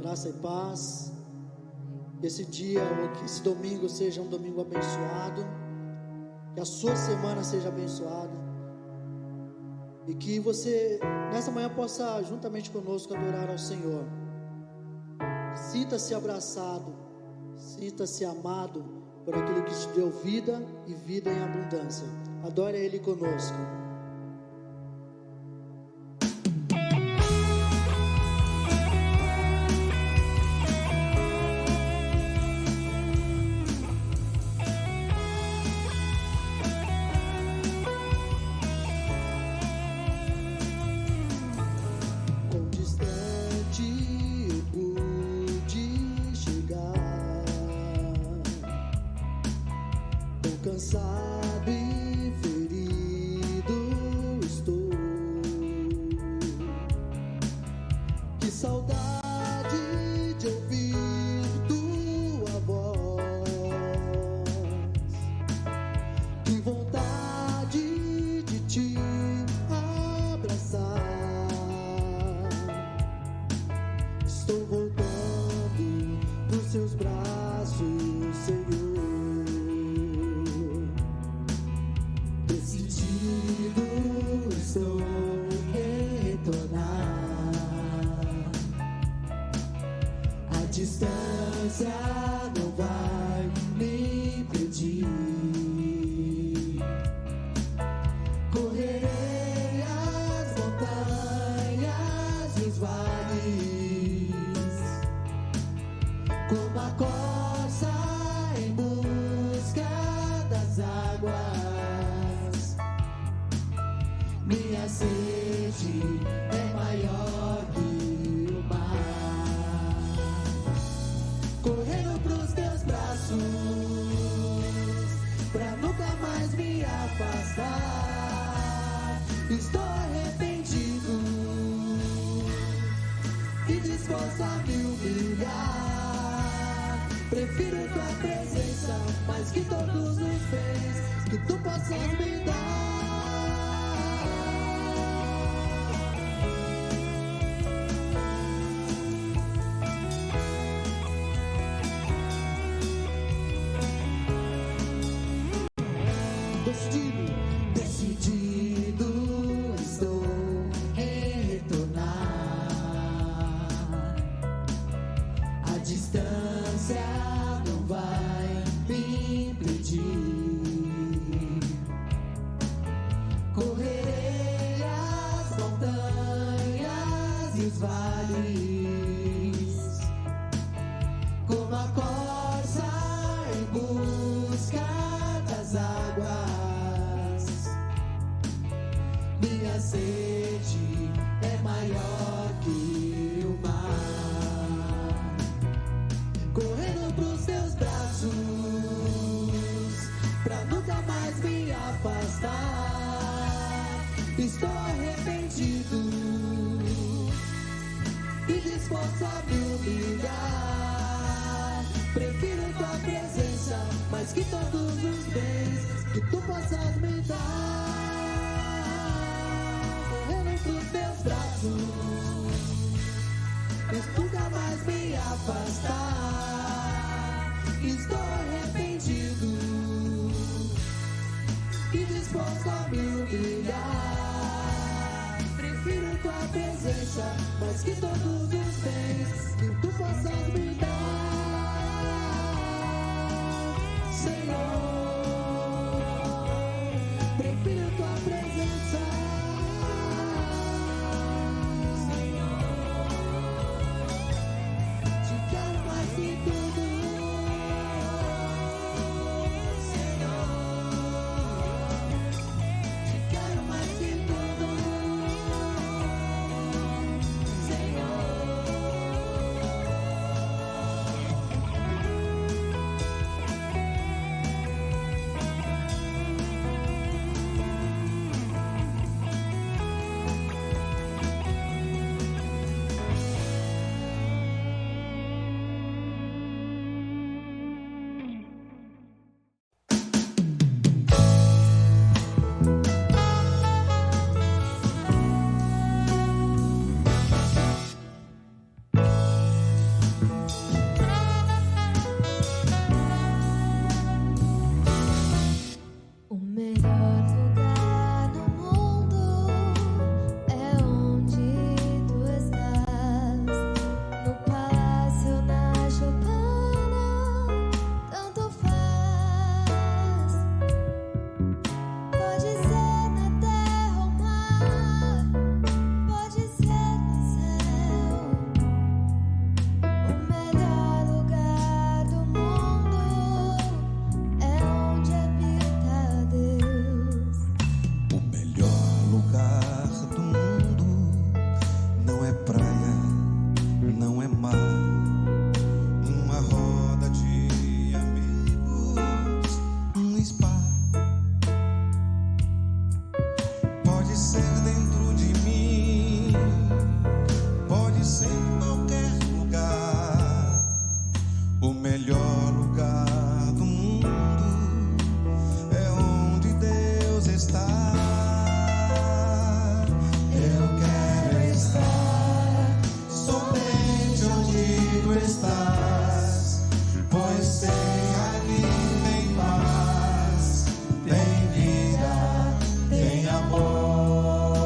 graça e paz. Que esse dia, ou que esse domingo seja um domingo abençoado. Que a sua semana seja abençoada. E que você, nessa manhã, possa, juntamente conosco, adorar ao Senhor. Sinta-se abraçado, sinta-se amado por aquele que te deu vida e vida em abundância. Adore a Ele conosco. Cansado e ferido estou. Que saudade de ouvir tua voz. Que vontade de te abraçar. Estou voltando pros seus braços, Senhor. Estou retornar. A distância não vai me impedir. Correrei as montanhas e os vales, como a corça em busca das águas. Minha sede é maior que o mar. Correndo pros teus braços, pra nunca mais me afastar. Estou arrependido e disposto a me humilhar. Prefiro tua presença mais que todos os bens que tu possas me dar. Decidido estou em retornar. A distância não vai me impedir. Correrei as montanhas e os vales, como a corça em busca das águas. Minha sede é maior que o mar. Correndo pros teus braços, pra nunca mais me afastar. Estou arrependido e disposto a me humilhar. Prefiro tua presença mais que todos os bens que tu possas me dar. Pros teus braços, nunca mais me afastar. Estou arrependido e disposto a me humilhar. Prefiro tua presença mais que todos os bens que tu possas me dar, Senhor. Prefiro tua presença. Pode ser dentro de mim, pode ser em qualquer lugar. O melhor lugar do mundo é onde Deus está. Eu quero estar somente onde tu estás, pois sei ali tem paz, tem vida, tem amor.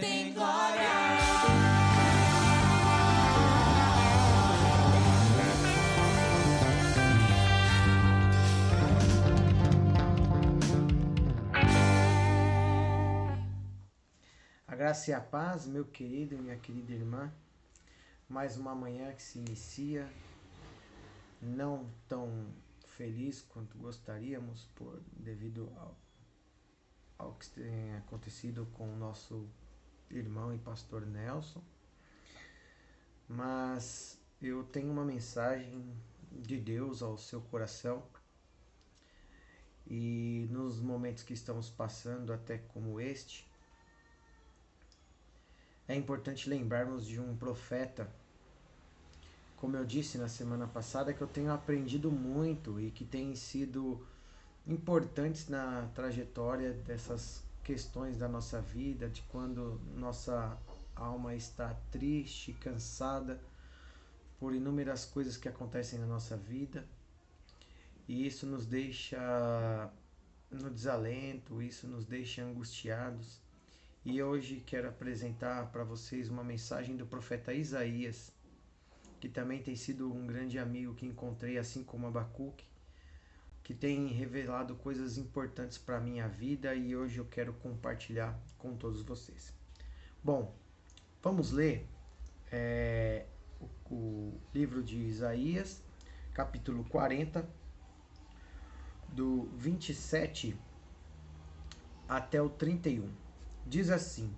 tem glória. A graça e a paz, meu querido e minha querida irmã. Mais uma manhã que se inicia, não tão feliz quanto gostaríamos devido ao que tem acontecido com o nosso irmão e pastor Nelson. Mas eu tenho uma mensagem de Deus ao seu coração. E nos momentos que estamos passando, até como este, é importante lembrarmos de um profeta, como eu disse na semana passada, que eu tenho aprendido muito e que tem sido importantes na trajetória dessas questões da nossa vida, de quando nossa alma está triste, cansada por inúmeras coisas que acontecem na nossa vida, e isso nos deixa no desalento, isso nos deixa angustiados. E hoje quero apresentar para vocês uma mensagem do profeta Isaías, que também tem sido um grande amigo que encontrei, assim como Abacuque, que tem revelado coisas importantes para a minha vida, e hoje eu quero compartilhar com todos vocês. Bom, vamos ler o livro de Isaías, capítulo 40, do 27 até o 31. Diz assim: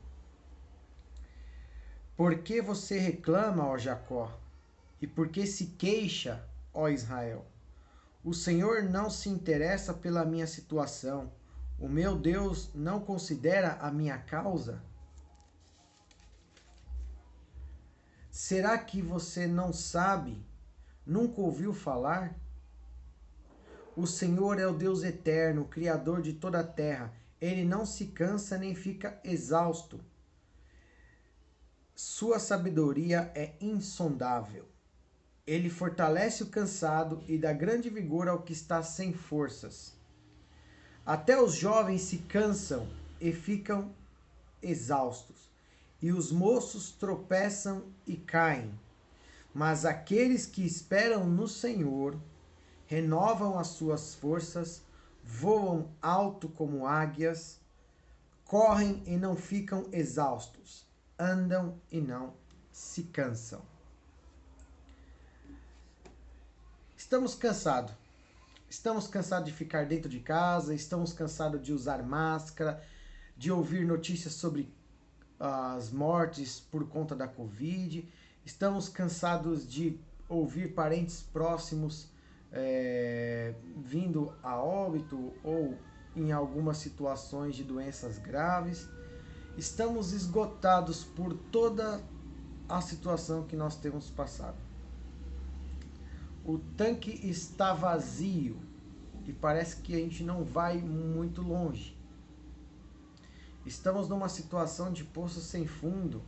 Por que você reclama, ó Jacó? E por que se queixa, ó Israel? O Senhor não se interessa pela minha situação. O meu Deus não considera a minha causa? Será que você não sabe? Nunca ouviu falar? O Senhor é o Deus eterno, o Criador de toda a terra. Ele não se cansa nem fica exausto. Sua sabedoria é insondável. Ele fortalece o cansado e dá grande vigor ao que está sem forças. Até os jovens se cansam e ficam exaustos, e os moços tropeçam e caem. Mas aqueles que esperam no Senhor renovam as suas forças, voam alto como águias, correm e não ficam exaustos, andam e não se cansam. Estamos cansados. Estamos cansados de ficar dentro de casa, estamos cansados de usar máscara, de ouvir notícias sobre as mortes por conta da Covid, estamos cansados de ouvir parentes próximos vindo a óbito ou em algumas situações de doenças graves. Estamos esgotados por toda a situação que nós temos passado. O tanque está vazio e parece que a gente não vai muito longe. Estamos numa situação de poço sem fundo,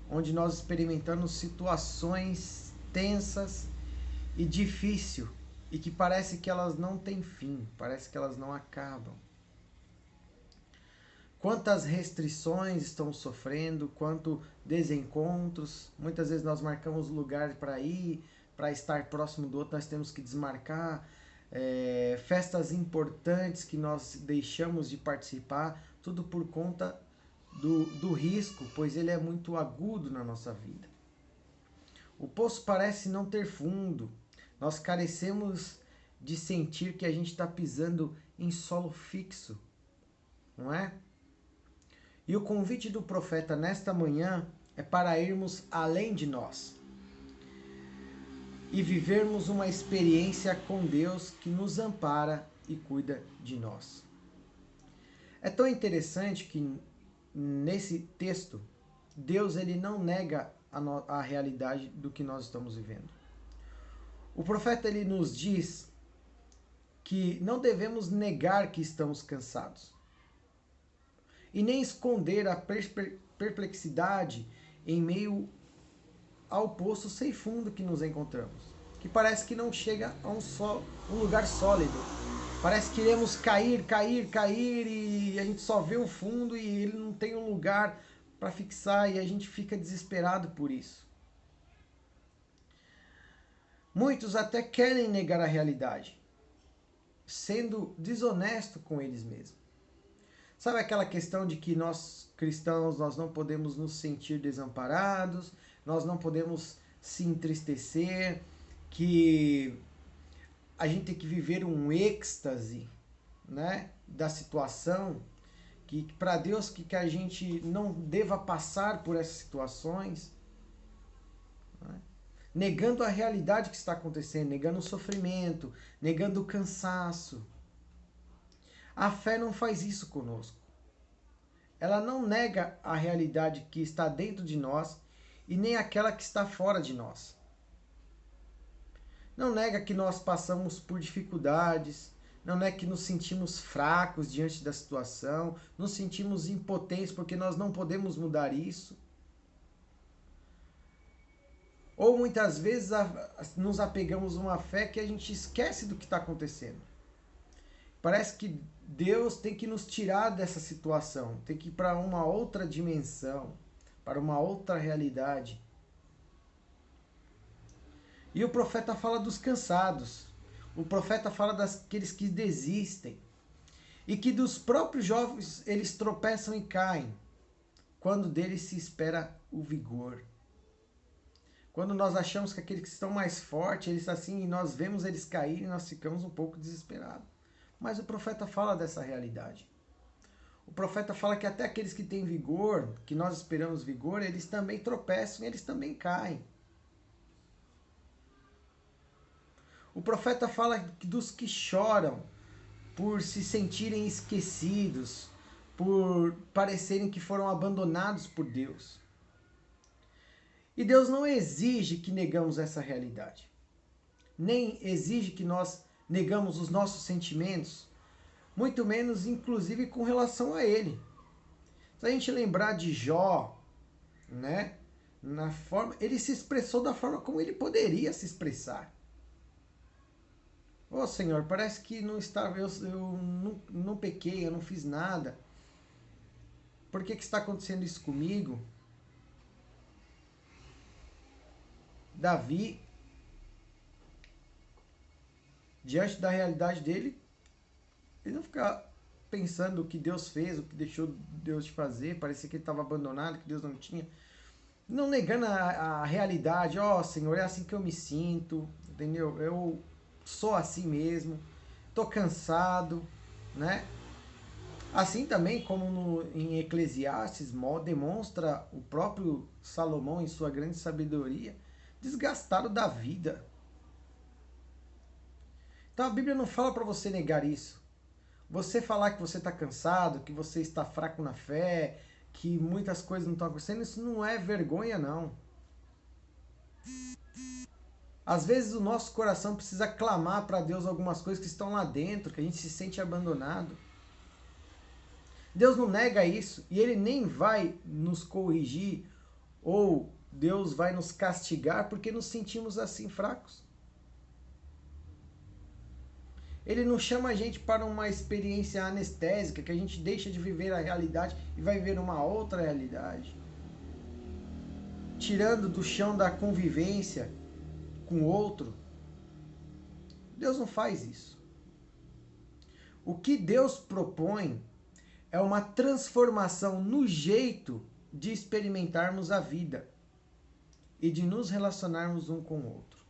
onde nós experimentamos situações tensas e difíceis, e que parece que elas não têm fim, parece que elas não acabam. Quantas restrições estamos sofrendo, quanto desencontros. Muitas vezes nós marcamos lugar para ir, para estar próximo do outro, nós temos que desmarcar. Festas importantes que nós deixamos de participar, tudo por conta do risco, pois ele é muito agudo na nossa vida. O poço parece não ter fundo. Nós carecemos de sentir que a gente está pisando em solo fixo, não é? E o convite do profeta nesta manhã é para irmos além de nós e vivermos uma experiência com Deus que nos ampara e cuida de nós. É tão interessante que nesse texto, Deus ele não nega a realidade do que nós estamos vivendo. O profeta ele nos diz que não devemos negar que estamos cansados e nem esconder a perplexidade em meio ao poço sem fundo que nos encontramos, que parece que não chega a um lugar sólido. Parece que iremos cair e a gente só vê o fundo e ele não tem um lugar para fixar e a gente fica desesperado por isso. Muitos até querem negar a realidade, sendo desonesto com eles mesmos. Sabe aquela questão de que nós cristãos, nós não podemos nos sentir desamparados, nós não podemos se entristecer, que a gente tem que viver um êxtase, né, da situação, que para Deus que a gente não deva passar por essas situações, né, negando a realidade que está acontecendo, negando o sofrimento, negando o cansaço. A fé não faz isso conosco. Ela não nega a realidade que está dentro de nós e nem aquela que está fora de nós. Não nega que nós passamos por dificuldades, não nega que nos sentimos fracos diante da situação, nos sentimos impotentes porque nós não podemos mudar isso. Ou muitas vezes nos apegamos a uma fé que a gente esquece do que está acontecendo. Parece que Deus tem que nos tirar dessa situação, tem que ir para uma outra dimensão, para uma outra realidade. E o profeta fala dos cansados, o profeta fala daqueles que desistem, e que dos próprios jovens eles tropeçam e caem, quando deles se espera o vigor. Quando nós achamos que aqueles que estão mais fortes, eles assim, e nós vemos eles caírem, nós ficamos um pouco desesperados. Mas o profeta fala dessa realidade. O profeta fala que até aqueles que têm vigor, que nós esperamos vigor, eles também tropeçam, eles também caem. O profeta fala dos que choram por se sentirem esquecidos, por parecerem que foram abandonados por Deus. E Deus não exige que negamos essa realidade. Nem exige que nós negamos os nossos sentimentos, muito menos, inclusive, com relação a Ele. Se a gente lembrar de Jó, né, ele se expressou da forma como ele poderia se expressar. Ô Senhor, parece que não estava, eu não pequei, eu não fiz nada. Por que está acontecendo isso comigo? Davi, diante da realidade dele, ele não fica pensando o que Deus fez, o que deixou Deus de fazer, parecia que ele estava abandonado, que Deus não tinha. Não negando a realidade, ó Senhor, é assim que eu me sinto, entendeu? Eu sou assim mesmo, tô cansado, né? Assim também como em Eclesiastes demonstra o próprio Salomão em sua grande sabedoria, desgastado da vida. Então a Bíblia não fala para você negar isso. Você falar que você está cansado, que você está fraco na fé, que muitas coisas não estão acontecendo, isso não é vergonha, não. Às vezes o nosso coração precisa clamar para Deus algumas coisas que estão lá dentro, que a gente se sente abandonado. Deus não nega isso e Ele nem vai nos corrigir ou Deus vai nos castigar porque nos sentimos assim fracos. Ele não chama a gente para uma experiência anestésica, que a gente deixa de viver a realidade e vai viver uma outra realidade. Tirando do chão da convivência com o outro. Deus não faz isso. O que Deus propõe é uma transformação no jeito de experimentarmos a vida e de nos relacionarmos um com o outro.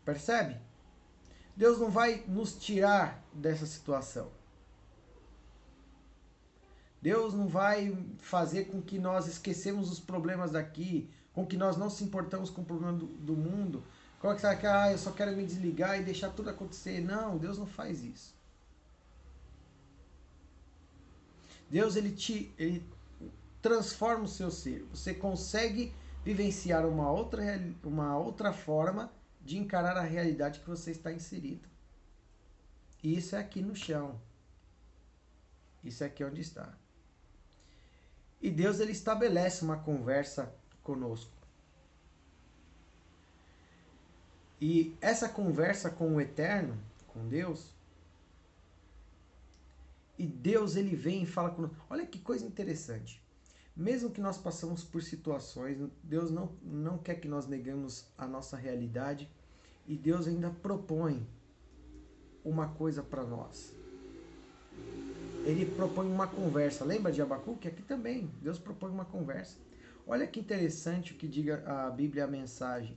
Percebe? Deus não vai nos tirar dessa situação. Deus não vai fazer com que nós esquecemos os problemas daqui, com que nós não se importamos com o problema do mundo. Como é que você vai que eu só quero me desligar e deixar tudo acontecer? Não, Deus não faz isso. Deus ele transforma o seu ser. Você consegue vivenciar uma outra forma de encarar a realidade que você está inserido. E isso é aqui no chão. Isso é aqui onde está. E Deus ele estabelece uma conversa conosco. E essa conversa com o Eterno, com Deus, e Deus ele vem e fala conosco. Olha que coisa interessante. Mesmo que nós passamos por situações, Deus não quer que nós negamos a nossa realidade, e Deus ainda propõe uma coisa para nós. Ele propõe uma conversa. Lembra de Abacuque? Aqui também, Deus propõe uma conversa. Olha que interessante o que diz a Bíblia, a mensagem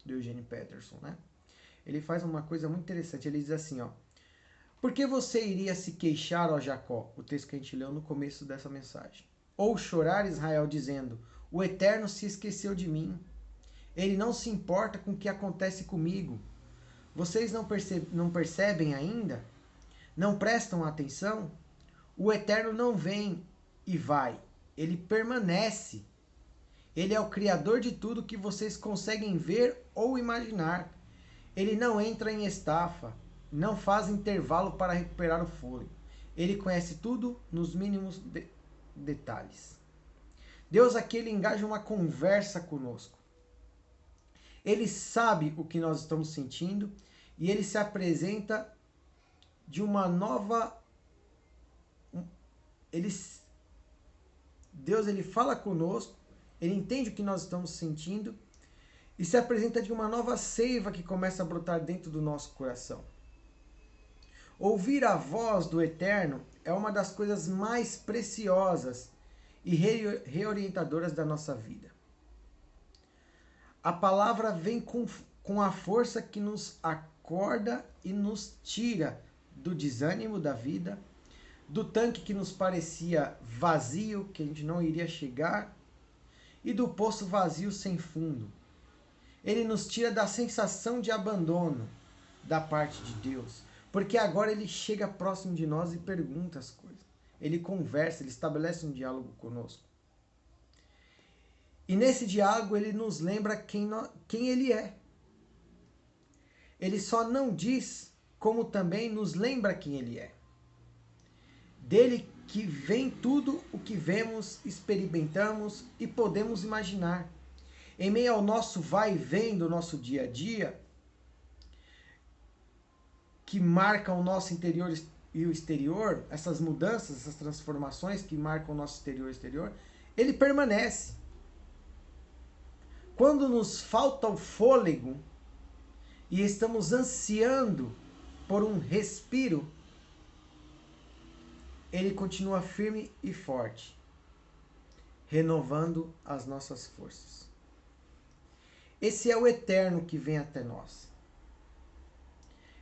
do Eugene Peterson, né? Ele faz uma coisa muito interessante. Ele diz assim, ó: por que você iria se queixar, ó Jacó? O texto que a gente leu no começo dessa mensagem. Ou chorar, Israel, dizendo: o Eterno se esqueceu de mim. Ele não se importa com o que acontece comigo. Vocês não percebem ainda? Não prestam atenção? O Eterno não vem e vai. Ele permanece. Ele é o Criador de tudo que vocês conseguem ver ou imaginar. Ele não entra em estafa. Não faz intervalo para recuperar o fôlego. Ele conhece tudo nos mínimos detalhes. Deus aqui, ele engaja uma conversa conosco. Ele sabe o que nós estamos sentindo e ele se apresenta de uma nova... Deus, ele fala conosco, ele entende o que nós estamos sentindo e se apresenta de uma nova seiva que começa a brotar dentro do nosso coração. Ouvir a voz do Eterno é uma das coisas mais preciosas e reorientadoras da nossa vida. A palavra vem com a força que nos acorda e nos tira do desânimo da vida, do tanque que nos parecia vazio, que a gente não iria chegar, e do poço vazio sem fundo. Ele nos tira da sensação de abandono da parte de Deus, porque agora ele chega próximo de nós e pergunta as coisas. Ele conversa, ele estabelece um diálogo conosco. E nesse diálogo ele nos lembra quem ele é. Ele só não diz, como também nos lembra quem ele é. Dele que vem tudo o que vemos, experimentamos e podemos imaginar. Em meio ao nosso vai e vem do nosso dia a dia, que marcam o nosso interior e o exterior, essas mudanças, essas transformações que marcam o nosso interior e exterior, ele permanece. Quando nos falta o fôlego e estamos ansiando por um respiro, ele continua firme e forte, renovando as nossas forças. Esse é o Eterno que vem até nós.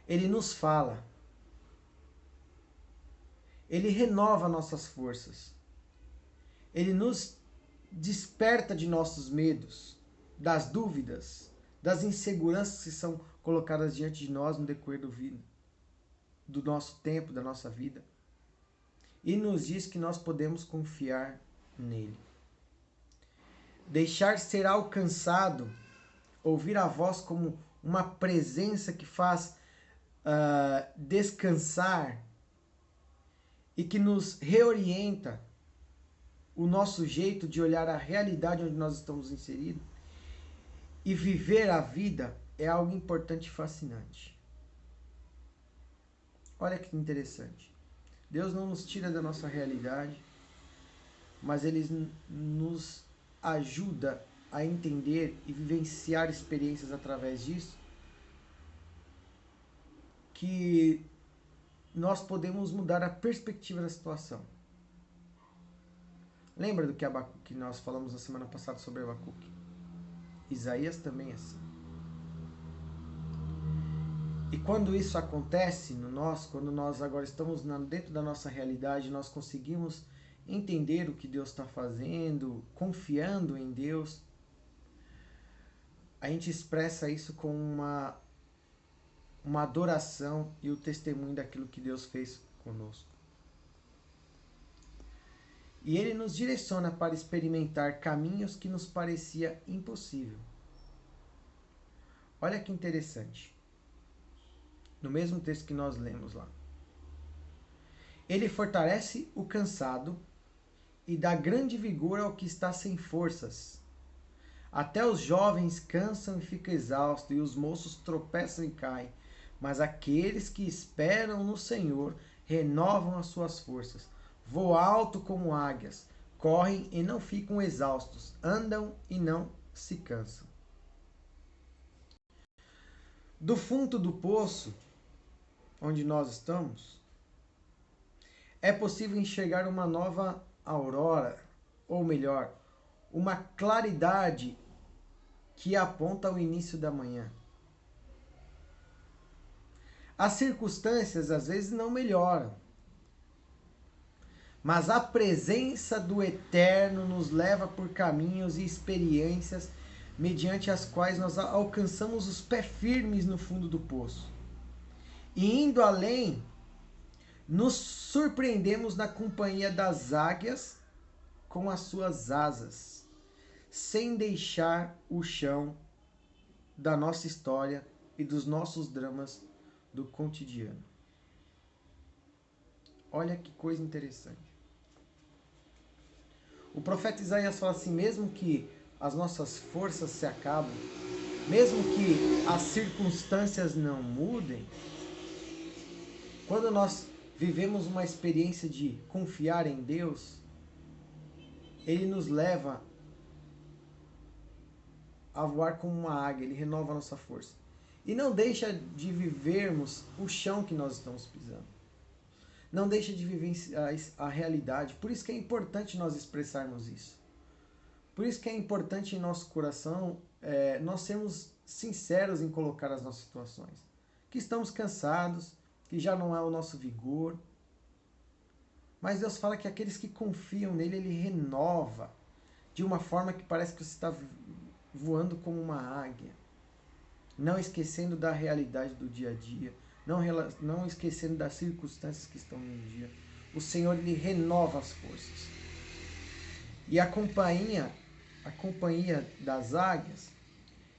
Ele nos fala. Ele renova nossas forças. Ele nos desperta de nossos medos, das dúvidas, das inseguranças que são colocadas diante de nós no decorrer do nosso tempo, da nossa vida. E nos diz que nós podemos confiar nele. Deixar ser alcançado, ouvir a voz como uma presença que faz descansar e que nos reorienta o nosso jeito de olhar a realidade onde nós estamos inseridos e viver a vida é algo importante e fascinante. Olha que interessante. Deus não nos tira da nossa realidade, mas Ele nos ajuda a entender e vivenciar experiências através disso, que nós podemos mudar a perspectiva da situação. Lembra do que nós falamos na semana passada sobre Abacuque? Isaías também é assim. E quando isso acontece quando nós agora estamos dentro da nossa realidade, nós conseguimos entender o que Deus está fazendo, confiando em Deus, a gente expressa isso com uma adoração e o testemunho daquilo que Deus fez conosco. E Ele nos direciona para experimentar caminhos que nos parecia impossível. Olha que interessante. No mesmo texto que nós lemos lá. Ele fortalece o cansado e dá grande vigor ao que está sem forças. Até os jovens cansam e ficam exaustos, e os moços tropeçam e caem. Mas aqueles que esperam no Senhor renovam as suas forças. Voam alto como águias, correm e não ficam exaustos, andam e não se cansam. Do fundo do poço, onde nós estamos, é possível enxergar uma nova aurora, ou melhor, uma claridade que aponta ao início da manhã. As circunstâncias às vezes não melhoram, mas a presença do Eterno nos leva por caminhos e experiências mediante as quais nós alcançamos os pés firmes no fundo do poço. E indo além, nos surpreendemos na companhia das águias com as suas asas, sem deixar o chão da nossa história e dos nossos dramas do cotidiano. Olha que coisa interessante. O profeta Isaías fala assim, mesmo que as nossas forças se acabem, mesmo que as circunstâncias não mudem, quando nós vivemos uma experiência de confiar em Deus, Ele nos leva a voar como uma águia, Ele renova a nossa força. E não deixa de vivermos o chão que nós estamos pisando. Não deixa de viver a realidade. Por isso que é importante nós expressarmos isso. Por isso que é importante em nosso coração nós sermos sinceros em colocar as nossas situações. Que estamos cansados, que já não é o nosso vigor. Mas Deus fala que aqueles que confiam nele, Ele renova de uma forma que parece que você está voando como uma águia. Não esquecendo da realidade do dia a dia. Não esquecendo das circunstâncias que estão no dia. O Senhor, Ele renova as forças. E a companhia das águias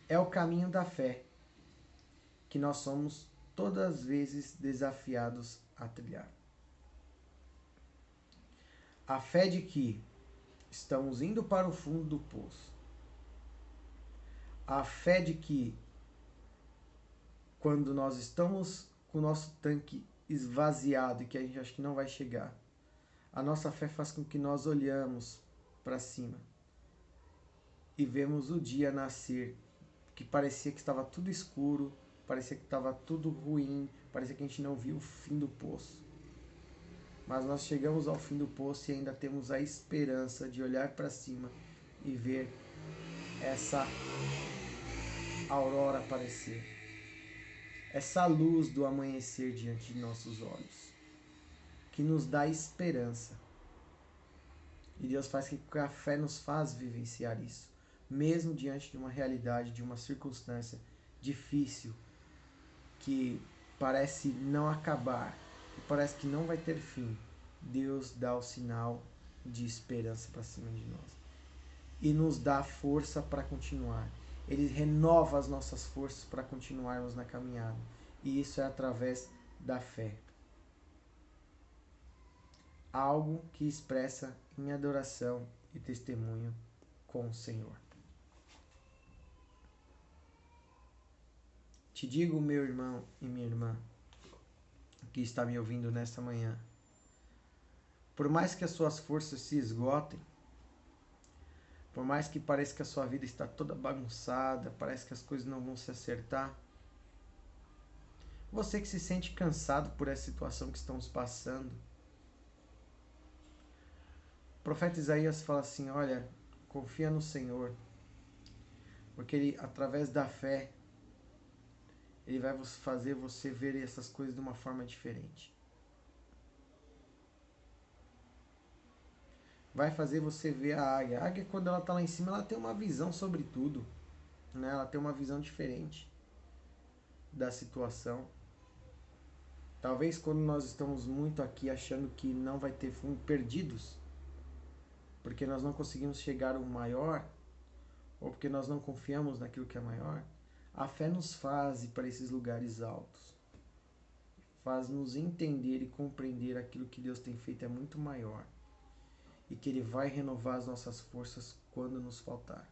é o caminho da fé, que nós somos todas as vezes desafiados a trilhar. A fé de que estamos indo para o fundo do poço. A fé de que quando nós estamos com o nosso tanque esvaziado e que a gente acha que não vai chegar, a nossa fé faz com que nós olhamos para cima e vemos o dia nascer, que parecia que estava tudo escuro, parecia que estava tudo ruim, parecia que a gente não viu o fim do poço. Mas nós chegamos ao fim do poço e ainda temos a esperança de olhar para cima e ver essa aurora aparecer. Essa luz do amanhecer diante de nossos olhos, que nos dá esperança. E Deus faz que a fé nos faz vivenciar isso, mesmo diante de uma realidade, de uma circunstância difícil, que parece não acabar, que parece que não vai ter fim. Deus dá o sinal de esperança para cima de nós e nos dá força para continuar. Ele renova as nossas forças para continuarmos na caminhada. E isso é através da fé. Algo que expressa em adoração e testemunho com o Senhor. Te digo, meu irmão e minha irmã, que está me ouvindo nesta manhã, por mais que as suas forças se esgotem, por mais que pareça que a sua vida está toda bagunçada, parece que as coisas não vão se acertar, você que se sente cansado por essa situação que estamos passando, o profeta Isaías fala assim, olha, confia no Senhor, porque Ele, através da fé, Ele vai fazer você ver essas coisas de uma forma diferente. Vai fazer você ver a águia. A águia, quando ela está lá em cima, ela tem uma visão sobre tudo, né? Ela tem uma visão diferente da situação. Talvez quando nós estamos muito aqui achando que não vai ter fundo, perdidos, porque nós não conseguimos chegar ao maior, ou porque nós não confiamos naquilo que é maior, a fé nos faz ir para esses lugares altos. Faz nos entender e compreender aquilo que Deus tem feito é muito maior. E que Ele vai renovar as nossas forças quando nos faltar.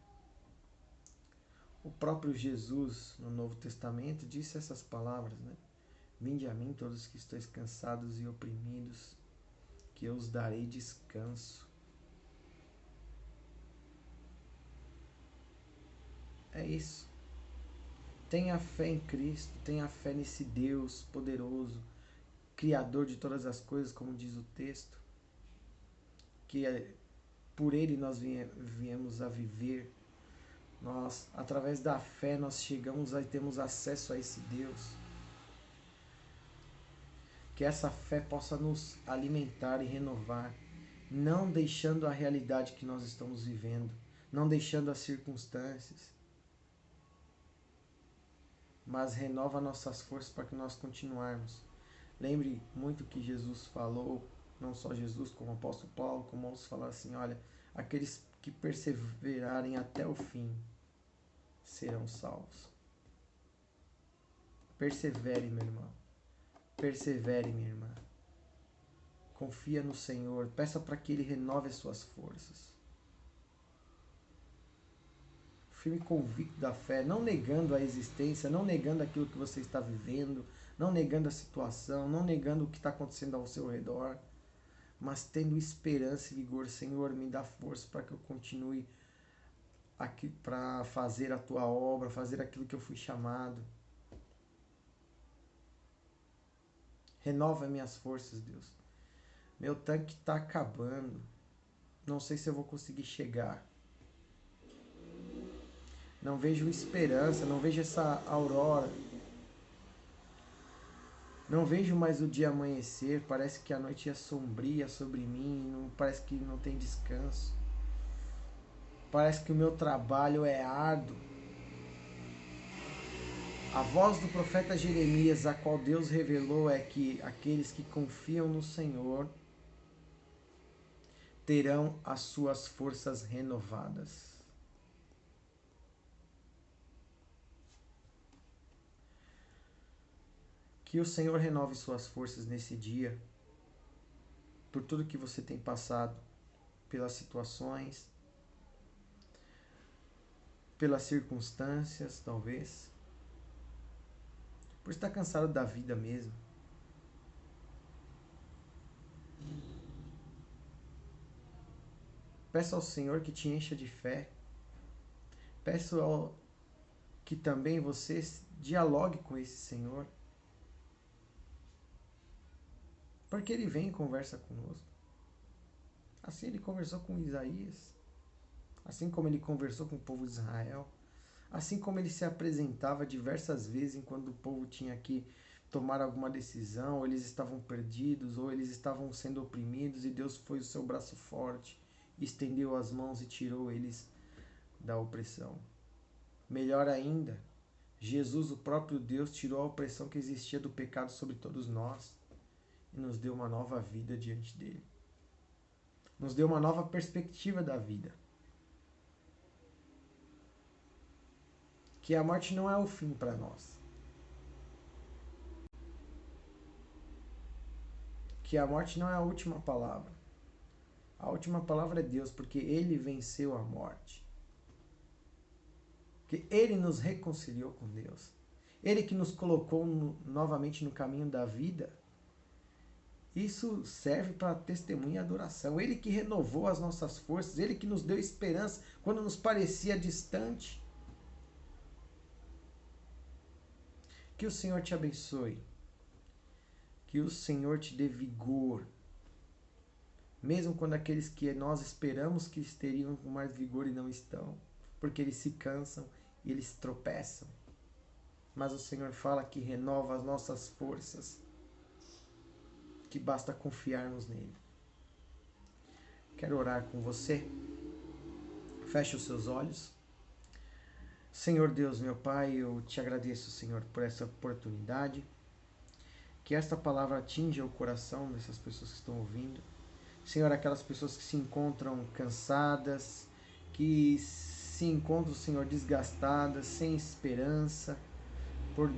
O próprio Jesus, no Novo Testamento, disse essas palavras, né? Vinde a mim todos que estáis cansados e oprimidos, que eu os darei descanso. É isso. Tenha fé em Cristo, tenha fé nesse Deus poderoso, Criador de todas as coisas, como diz o texto, que por Ele nós viemos a viver. Nós, através da fé, nós chegamos e temos acesso a esse Deus. Que essa fé possa nos alimentar e renovar, não deixando a realidade que nós estamos vivendo, não deixando as circunstâncias, mas renova nossas forças para que nós continuarmos. Lembre muito que Jesus falou, não só Jesus, como o apóstolo Paulo, como outros falaram assim, olha, aqueles que perseverarem até o fim serão salvos. Persevere, meu irmão. Persevere, minha irmã. Confia no Senhor, peça para que Ele renove as suas forças. Firme convicto da fé, não negando a existência, não negando aquilo que você está vivendo, não negando a situação, não negando o que está acontecendo ao seu redor, mas tendo esperança e vigor. Senhor, me dá força para que eu continue aqui para fazer a tua obra, fazer aquilo que eu fui chamado. Renova minhas forças, Deus. Meu tanque está acabando. Não sei se eu vou conseguir chegar. Não vejo esperança, não vejo essa aurora. Não vejo mais o dia amanhecer. Parece que a noite é sombria sobre mim. Parece que não tem descanso. Parece que o meu trabalho é árduo. A voz do profeta Jeremias, a qual Deus revelou, é que aqueles que confiam no Senhor terão as suas forças renovadas. Que o Senhor renove suas forças nesse dia, por tudo que você tem passado, pelas situações, pelas circunstâncias, talvez, por estar cansado da vida mesmo. Peça ao Senhor que te encha de fé. Peço que também você dialogue com esse Senhor. Porque Ele vem e conversa conosco. Assim Ele conversou com Isaías. Assim como Ele conversou com o povo de Israel. Assim como Ele se apresentava diversas vezes quando o povo tinha que tomar alguma decisão, ou eles estavam perdidos, ou eles estavam sendo oprimidos, e Deus foi o seu braço forte, estendeu as mãos e tirou eles da opressão. Melhor ainda, Jesus, o próprio Deus, tirou a opressão que existia do pecado sobre todos nós e nos deu uma nova vida diante dele. Nos deu uma nova perspectiva da vida. Que a morte não é o fim para nós. Que a morte não é a última palavra. A última palavra é Deus, porque Ele venceu a morte. Que Ele nos reconciliou com Deus. Ele que nos colocou novamente no caminho da vida. Isso serve para testemunho e adoração. Ele que renovou as nossas forças. Ele que nos deu esperança quando nos parecia distante. Que o Senhor te abençoe. Que o Senhor te dê vigor. Mesmo quando aqueles que nós esperamos que estariam com mais vigor e não estão. Porque eles se cansam e eles tropeçam. Mas o Senhor fala que renova as nossas forças. Que basta confiarmos nele. Quero orar com você. Feche os seus olhos. Senhor Deus, meu Pai, eu te agradeço, Senhor, por essa oportunidade. Que esta palavra atinja o coração dessas pessoas que estão ouvindo. Senhor, aquelas pessoas que se encontram cansadas, que se encontram, Senhor, desgastadas, sem esperança,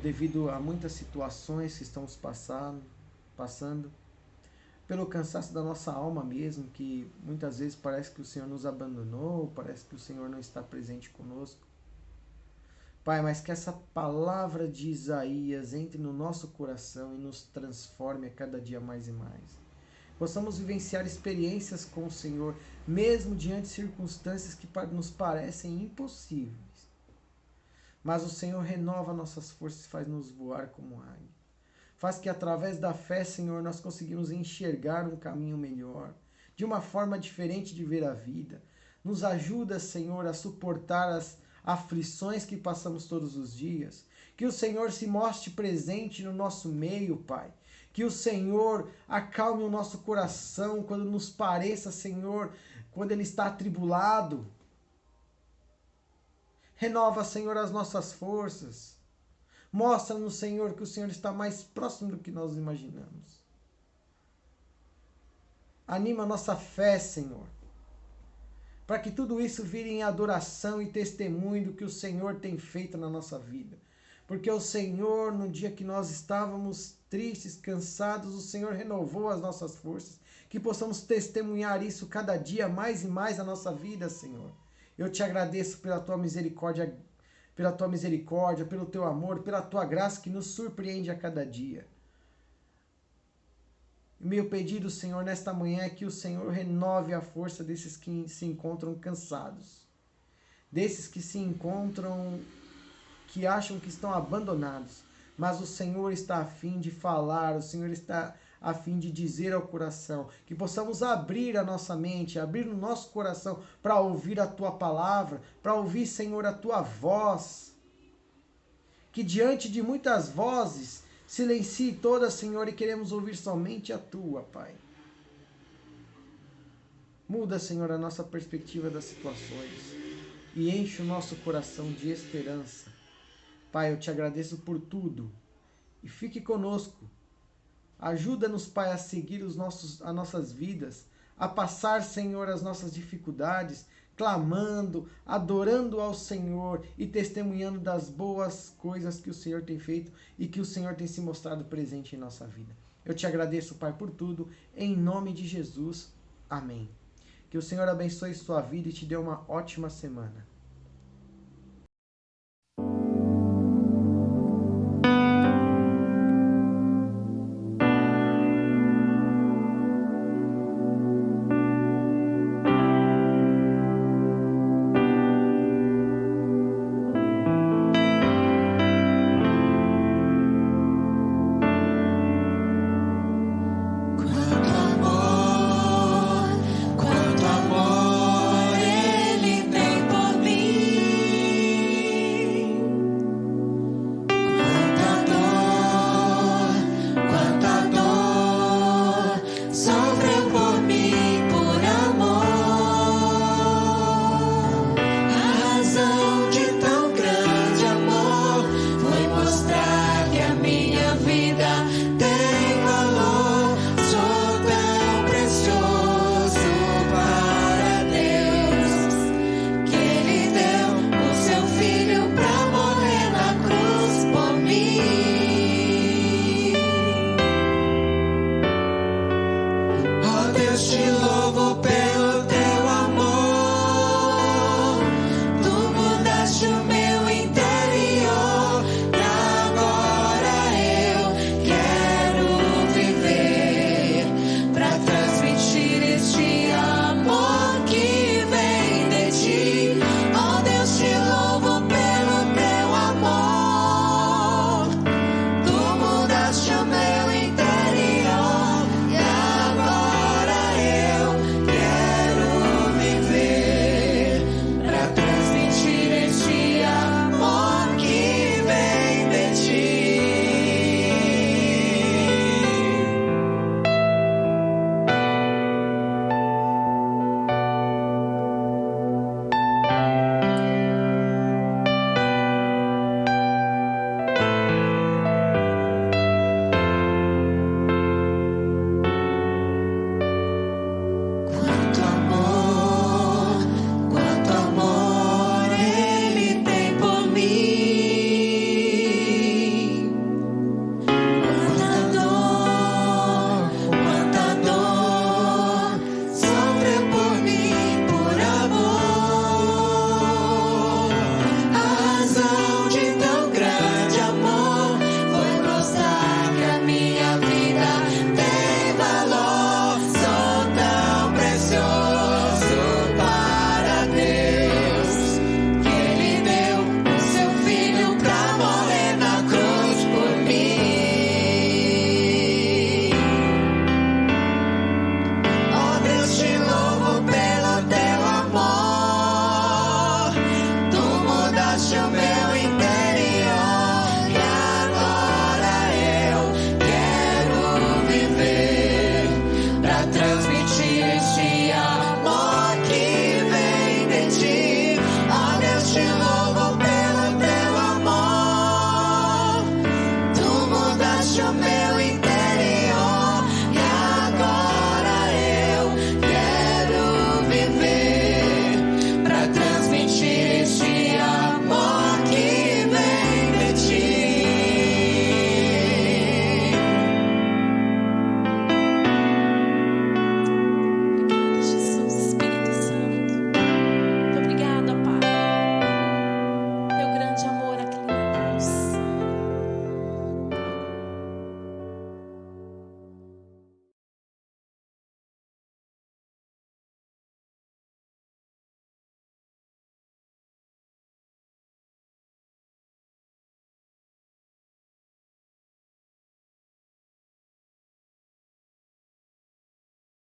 devido a muitas situações que estamos passando, pelo cansaço da nossa alma mesmo, que muitas vezes parece que o Senhor nos abandonou, parece que o Senhor não está presente conosco. Pai, mas que essa palavra de Isaías entre no nosso coração e nos transforme a cada dia mais e mais. Possamos vivenciar experiências com o Senhor, mesmo diante de circunstâncias que nos parecem impossíveis. Mas o Senhor renova nossas forças e faz-nos voar como águia. Faz que através da fé, Senhor, nós conseguimos enxergar um caminho melhor, de uma forma diferente de ver a vida. Nos ajuda, Senhor, a suportar as aflições que passamos todos os dias. Que o Senhor se mostre presente no nosso meio, Pai. Que o Senhor acalme o nosso coração quando nos pareça, Senhor, quando ele está atribulado. Renova, Senhor, as nossas forças. Mostra-nos, Senhor, que o Senhor está mais próximo do que nós imaginamos. Anima a nossa fé, Senhor, para que tudo isso vire em adoração e testemunho do que o Senhor tem feito na nossa vida. Porque o Senhor, no dia que nós estávamos tristes, cansados, o Senhor renovou as nossas forças. Que possamos testemunhar isso cada dia mais e mais na nossa vida, Senhor. Eu te agradeço pela tua misericórdia, pelo teu amor, pela tua graça que nos surpreende a cada dia. Meu pedido, Senhor, nesta manhã é que o Senhor renove a força desses que se encontram cansados, desses que se encontram, que acham que estão abandonados, mas o Senhor está a fim de falar, o Senhor está a fim de dizer ao coração, que possamos abrir a nossa mente, abrir o nosso coração para ouvir a tua palavra, para ouvir, Senhor, a tua voz. Que diante de muitas vozes, silencie todas, Senhor, e queremos ouvir somente a tua, Pai. Muda, Senhor, a nossa perspectiva das situações e enche o nosso coração de esperança. Pai, eu te agradeço por tudo e fique conosco. Ajuda-nos, Pai, a seguir as nossas vidas, a passar, Senhor, as nossas dificuldades, clamando, adorando ao Senhor e testemunhando das boas coisas que o Senhor tem feito e que o Senhor tem se mostrado presente em nossa vida. Eu te agradeço, Pai, por tudo, em nome de Jesus. Amém. Que o Senhor abençoe sua vida e te dê uma ótima semana.